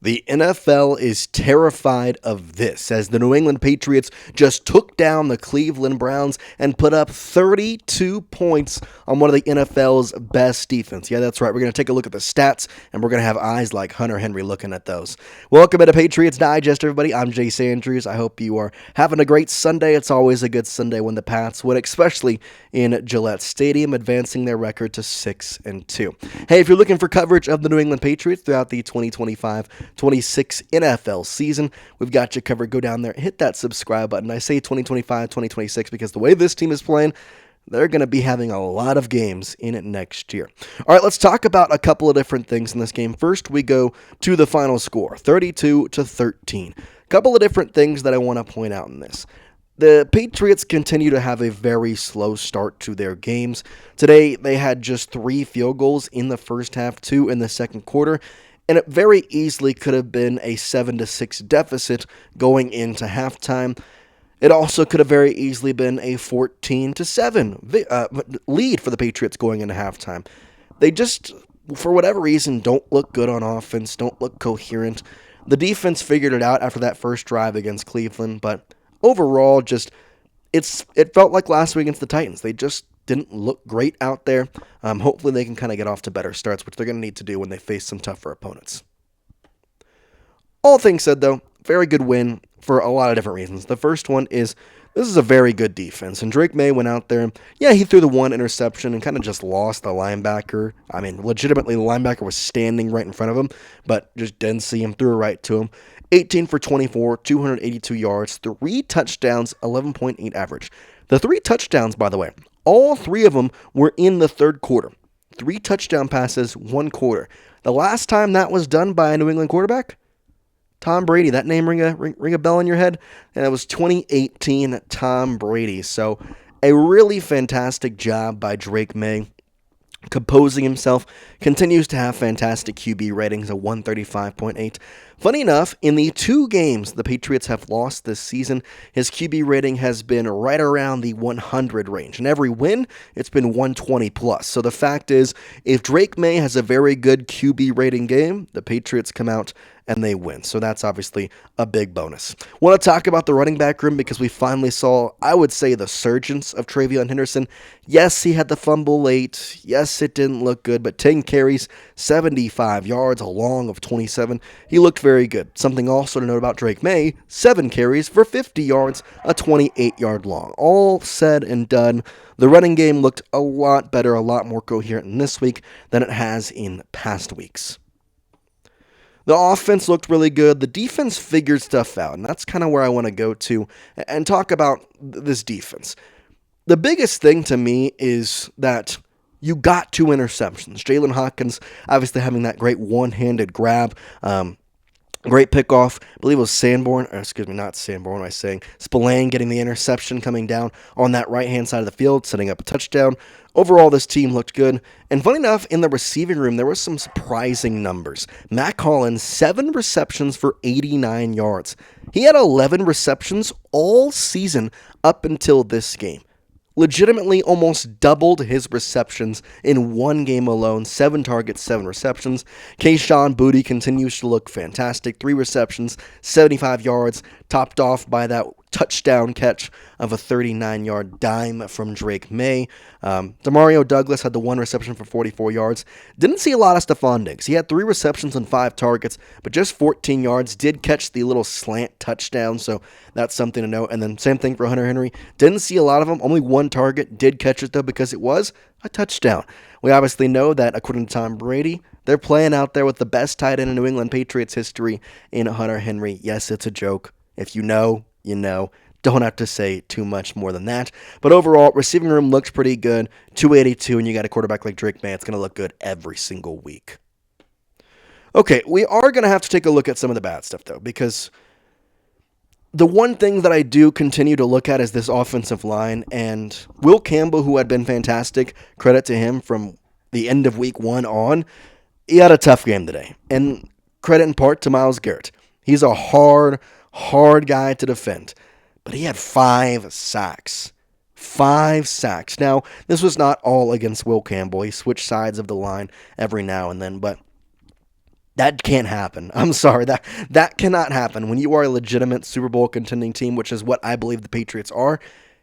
The NFL is terrified of this as the New England Patriots just took down the Cleveland Browns and put up 32 points on one of the NFL's best defense. Yeah, that's right. We're going to take a look at the stats, and we're going to have eyes like Hunter Henry looking at those. Welcome to Patriots Digest, everybody. I'm Jace Andrews. I hope you are having a great Sunday. It's always a good Sunday when the Pats win, especially in Gillette Stadium, advancing their record to 6-2. Hey, if you're looking for coverage of the New England Patriots throughout the 2025-26 NFL season, we've got you covered. Go down there, hit that subscribe button. I say 2025-2026 because the way this team is playing, they're going to be having a lot of games in it next year. All right, let's talk about a couple of different things in this game. First, we go to the final score, 32-13. A couple of different things that I want to point out in this. The Patriots continue to have a very slow start to their games. Today, they had just 3 field goals in the first half, 2 in the second quarter, and it very easily could have been a 7-6 deficit going into halftime. It also could have very easily been a 14-7 lead for the Patriots going into halftime. They just, for whatever reason, don't look good on offense, don't look coherent. The defense figured it out after that first drive against Cleveland, but overall, it felt like last week against the Titans. They just didn't look great out there. Hopefully they can kind of get off to better starts, which they're going to need to do when they face some tougher opponents. All things said, though, very good win for a lot of different reasons. The first one is this is a very good defense, and Drake Maye went out there. Yeah, he threw the one interception and kind of just lost the linebacker. I mean, legitimately, the linebacker was standing right in front of him, but just didn't see him, threw it right to him. 18 for 24, 282 yards, 3 touchdowns, 11.8 average. The 3 touchdowns, by the way, all 3 of them were in the third quarter. 3 touchdown passes, 1 quarter. The last time that was done by a New England quarterback, Tom Brady. That name ring a bell in your head? And it was 2018 Tom Brady. So a really fantastic job by Drake Maye. Composing himself, continues to have fantastic QB ratings, a 135.8. Funny enough, in the 2 games the Patriots have lost this season, his QB rating has been right around the 100 range. In every win, it's been 120 plus. So the fact is, if Drake Maye has a very good QB rating game, the Patriots come out and they win. So that's obviously a big bonus. Want to talk about the running back room because we finally saw, I would say, the surgence of TreVeyon Henderson. Yes, he had the fumble late. Yes, it didn't look good, but 10 carries, 75 yards, a long of 27. He looked very good. Something also to note about Drake Maye, 7 carries for 50 yards, a 28-yard long. All said and done, the running game looked a lot better, a lot more coherent in this week than it has in past weeks. The offense looked really good. The defense figured stuff out, and that's kind of where I want to go to and talk about this defense. The biggest thing to me is that you got 2 interceptions. Jalen Hawkins obviously having that great one-handed grab, great pickoff. I believe it was Spillane getting the interception coming down on that right-hand side of the field, setting up a touchdown. Overall, this team looked good. And funny enough, in the receiving room, there were some surprising numbers. Matt Collins, 7 receptions for 89 yards. He had 11 receptions all season up until this game. Legitimately almost doubled his receptions in 1 game alone. 7 targets, 7 receptions. Kayshon Boutte continues to look fantastic. 3 receptions, 75 yards, topped off by that touchdown catch of a 39-yard dime from Drake Maye. Demario Douglas had the 1 reception for 44 yards. Didn't see a lot of Stefon Diggs. He had 3 receptions and 5 targets, but just 14 yards. Did catch the little slant touchdown, so that's something to note. And then same thing for Hunter Henry. Didn't see a lot of them. Only 1 target. Did catch it, though, because it was a touchdown. We obviously know that, according to Tom Brady, they're playing out there with the best tight end in New England Patriots history in Hunter Henry. Yes, it's a joke. If you know, you know. Don't have to say too much more than that. But overall, receiving room looks pretty good. 282, and you got a quarterback like Drake Maye. It's going to look good every single week. Okay, we are going to have to take a look at some of the bad stuff, though, because the one thing that I do continue to look at is this offensive line, and Will Campbell, who had been fantastic, credit to him from the end of week 1 on, he had a tough game today. And credit in part to Myles Garrett. He's a hard guy to defend. But he had 5 sacks. 5 sacks. Now, this was not all against Will Campbell. He switched sides of the line every now and then, but That can't happen. I'm sorry. That cannot happen. When you are a legitimate Super Bowl contending team, which is what I believe the Patriots are,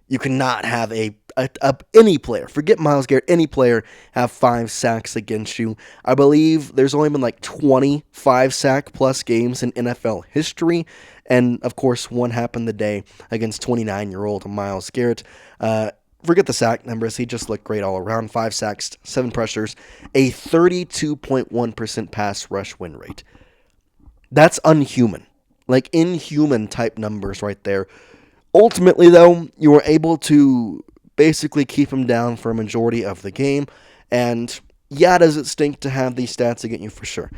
you cannot have any player, forget Myles Garrett, any player have 5 sacks against you. I believe there's only been like 25 sack plus games in NFL history. And of course, one happened the day against 29-year-old Myles Garrett. Forget the sack numbers. He just looked great all around. 5 sacks, 7 pressures, a 32.1% pass rush win rate. That's unhuman. Like inhuman type numbers right there. Ultimately, though, you were able to basically keep him down for a majority of the game. And yeah, does it stink to have these stats against you? For sure.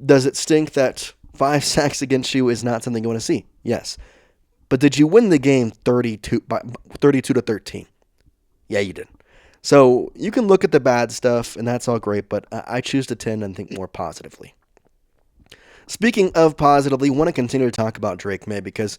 Does it stink that 5 sacks against you is not something you want to see? Yes. But did you win the game 32 to 13? Yeah, you did. So you can look at the bad stuff, and that's all great, but I choose to tend and think more positively. Speaking of positively, I want to continue to talk about Drake Maye because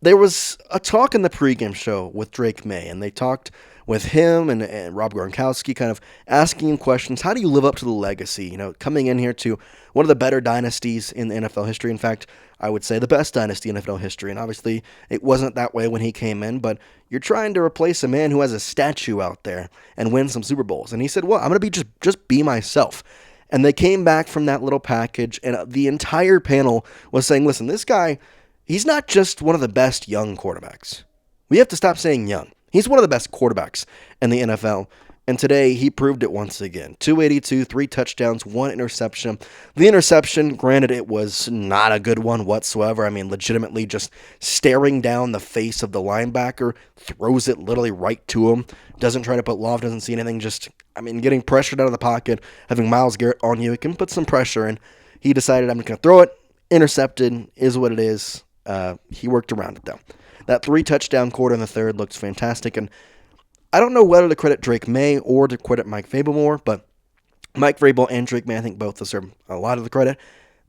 there was a talk in the pregame show with Drake Maye, and they talked with him and Rob Gronkowski, kind of asking him questions. How do you live up to the legacy? You know, coming in here to one of the better dynasties in the NFL history. In fact, I would say the best dynasty in NFL history. And obviously, it wasn't that way when he came in, but you're trying to replace a man who has a statue out there and win some Super Bowls. And he said, well, I'm going to be just be myself. And they came back from that little package, and the entire panel was saying, listen, this guy, he's not just one of the best young quarterbacks. We have to stop saying young. He's one of the best quarterbacks in the NFL, and today he proved it once again. 282, 3 touchdowns, 1 interception. The interception, granted, it was not a good one whatsoever. I mean, legitimately just staring down the face of the linebacker, throws it literally right to him, doesn't try to put loft, doesn't see anything, getting pressured out of the pocket, having Myles Garrett on you, it can put some pressure, and he decided, I'm just going to throw it. Intercepted is what it is. He worked around it, though. That 3-touchdown quarter in the third looks fantastic, and I don't know whether to credit Drake Maye or to credit Mike Vrable more, but Mike Vrable and Drake Maye, I think both deserve a lot of the credit.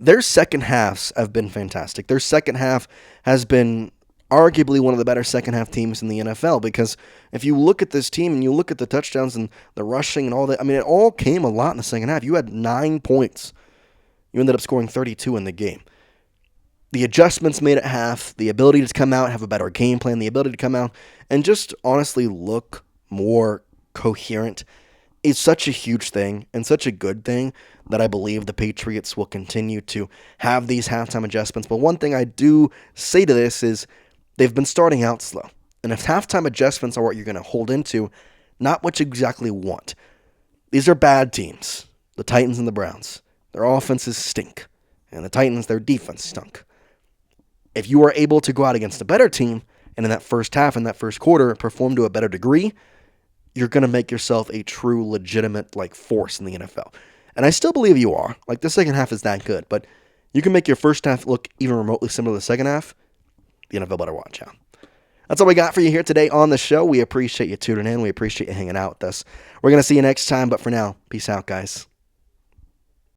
Their second halves have been fantastic. Their second half has been arguably one of the better second half teams in the NFL, because if you look at this team and you look at the touchdowns and the rushing and all that, I mean, it all came a lot in the second half. You had 9 points. You ended up scoring 32 in the game. The adjustments made at half, the ability to come out, have a better game plan, the ability to come out and just honestly look more coherent is such a huge thing and such a good thing that I believe the Patriots will continue to have these halftime adjustments. But one thing I do say to this is they've been starting out slow. And if halftime adjustments are what you're going to hold into, not what you exactly want. These are bad teams, the Titans and the Browns. Their offenses stink. And the Titans, their defense stunk. If you are able to go out against a better team and in that first half, in that first quarter, perform to a better degree, you're going to make yourself a true, legitimate force in the NFL. And I still believe you are. The second half is that good. But you can make your first half look even remotely similar to the second half. The NFL better watch out. That's all we got for you here today on the show. We appreciate you tuning in. We appreciate you hanging out with us. We're going to see you next time. But for now, peace out, guys.